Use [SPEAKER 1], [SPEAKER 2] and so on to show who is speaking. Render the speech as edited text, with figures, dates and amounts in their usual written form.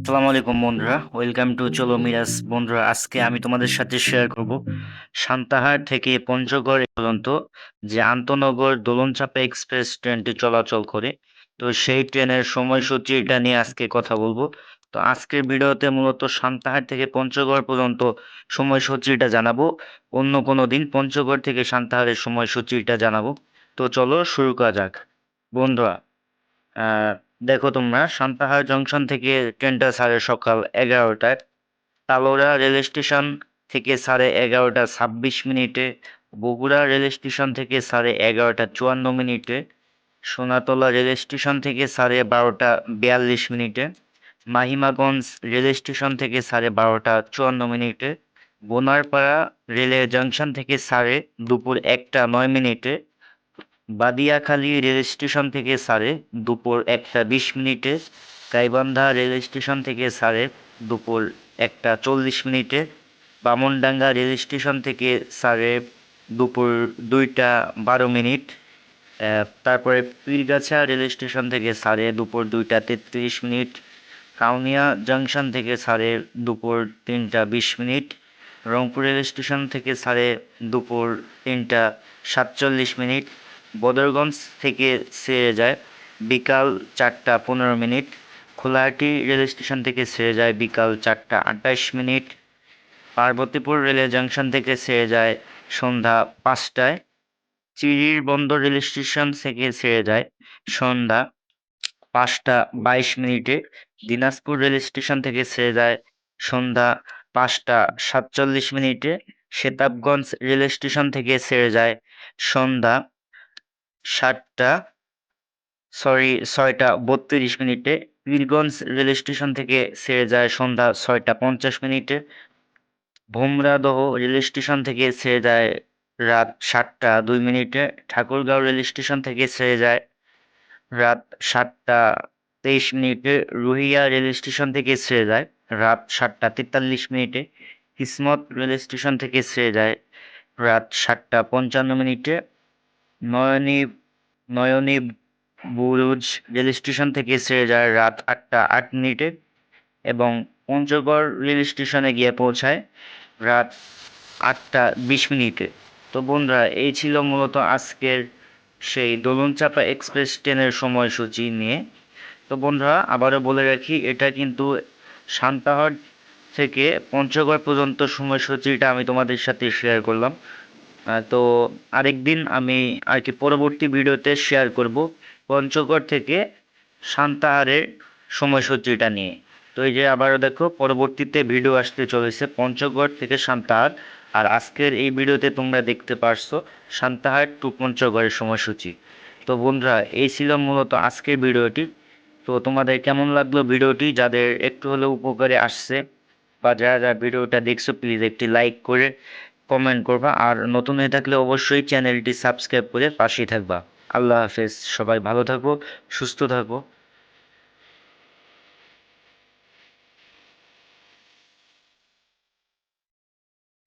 [SPEAKER 1] আসসালামু আলাইকুম বন্ধুরা, ওয়েলকাম টু চলো মিরাজ। বন্ধুরা, আজকে আমি তোমাদের সাথে শেয়ার করব সান্তাহার থেকে পঞ্চগড় এ পর্যন্ত যে আন্তনগর দোলনচাঁপা এক্সপ্রেস ট্রেনটি চলাচল করে। তো সেই ট্রেনের সময়সূচি এটা নিয়ে আজকে কথা বলবো। তো আজকের ভিডিওতে মূলত সান্তাহার থেকে পঞ্চগড় পর্যন্ত সময়সূচিটা জানাবো। অন্য কোনো দিন পঞ্চগড় থেকে সান্তাহারের সময়সূচিটা জানাবো। তো চলো শুরু করা যাক বন্ধুরা। আহ দেখো, তোমরা সান্তাহার জংশন থেকে ট্রেনটা ছাড়ে সকাল 11টায়। তালোড়া রেল স্টেশন থেকে ছাড়ে 11টা 26 মিনিটে। বগুড়া রেল স্টেশন থেকে ছাড়ে 11টা 54 মিনিটে। সোনাতলা রেল স্টেশন থেকে ছাড়ে 12টা 42 মিনিটে। মাহিমাগঞ্জ রেল স্টেশন থেকে ছাড়ে 12টা 54 মিনিটে। বোনারপাড়া রেলের জংশন থেকে ছাড়ে দুপুর 1টা 9 মিনিটে। বাদিয়াখালী রেল স্টেশন থেকে ছাড়ে দুপুর 1টা 20 মিনিটে। গাইবান্ধা রেল স্টেশন থেকে ছাড়ে দুপুর 1টা 40 মিনিটে। বামনডাঙ্গা রেল স্টেশন থেকে ছাড়ে দুপুর 2টা 12 মিনিট। তারপরে পীরগাছা রেল স্টেশন থেকে ছাড়ে দুপুর 2টা 33 মিনিট। কাউনিয়া জংশন থেকে ছাড়ে দুপুর 3টা 20 মিনিট। রংপুর রেল স্টেশন থেকে ছাড়ে দুপুর 3টা 47 মিনিট। বদরগঞ্জ থেকে ছেড়ে যায় বিকাল 4টা 15 মিনিট। খোলাহাটি রেল স্টেশন থেকে ছেড়ে যায় বিকাল 4টা 28 মিনিট। পার্বতীপুর রেলের জংশন থেকে ছেড়ে যায় সন্ধ্যা 5টায়। চিরির বন্দর রেল স্টেশন থেকে ছেড়ে যায় সন্ধ্যা 5টা 22 মিনিটে। দিনাজপুর রেল স্টেশন থেকে ছেড়ে যায় সন্ধ্যা 5টা 47 মিনিটে। সেতাবগঞ্জ রেল স্টেশন থেকে ছেড়ে যায় সন্ধ্যা 7টা 6টা 32 মিনিটে। পীরগঞ্জ রেল স্টেশন থেকে ছেড়ে যায় সন্ধ্যা 6টা 50 মিনিটে। ভোমরাদহ রেল স্টেশন থেকে ছেড়ে যায় রাত 7টা 2 মিনিটে। ঠাকুরগাঁও রেল স্টেশন থেকে ছেড়ে যায় রাত 7টা 23 মিনিটে। রুহিয়া রেল স্টেশন থেকে ছেড়ে যায় রাত 7টা 43 মিনিটে। কিসমত রেল স্টেশন থেকে ছেড়ে যায় রাত 7টা 55 মিনিটে। নয়নী নয়নী বুরুজ রেল স্টেশন থেকে ছেড়ে যায় রাত 8টা 8 মিনিটে এবং পঞ্চগড় রেল স্টেশনে গিয়ে পৌঁছায় রাত 8টা 20 মিনিটে। তো বন্ধুরা, এই ছিল মূলত আজকের সেই দোলনচাঁপা এক্সপ্রেস ট্রেনের সময়সূচি নিয়ে। তো বন্ধুরা, আবারও বলে রাখি, এটা কিন্তু সান্তাহার থেকে পঞ্চগড় পর্যন্ত সময়সূচিটা আমি তোমাদের সাথে শেয়ার করলাম। তো আরেকদিন আমি আর কি পরবর্তী ভিডিওতে শেয়ার করব পঞ্চগড় থেকে সান্তাহারের সময়সূচিটা নিয়ে। তো এই যে আবারও দেখো, পরবর্তীতে ভিডিও আসতে চলেছে পঞ্চগড় থেকে সান্তাহার। আর আজকের এই ভিডিওতে তোমরা দেখতে পারছো সান্তাহার টু পঞ্চগড়ের সময়সূচি। তো বন্ধুরা, এই ছিল মূলত আজকের ভিডিওটি। তো তোমাদের কেমন লাগলো ভিডিওটি? যাদের একটু হলেও উপকারে আসছে বা যারা যারা ভিডিওটা দেখছো, প্লিজ একটি লাইক করে কমেন্ট করবা। আর নতুন হয়ে থাকলে অবশ্যই চ্যানেলটি সাবস্ক্রাইব করে পাশেই থাকবা। আল্লাহ হাফেজ, সবাই ভালো থাকো, সুস্থ থাকো।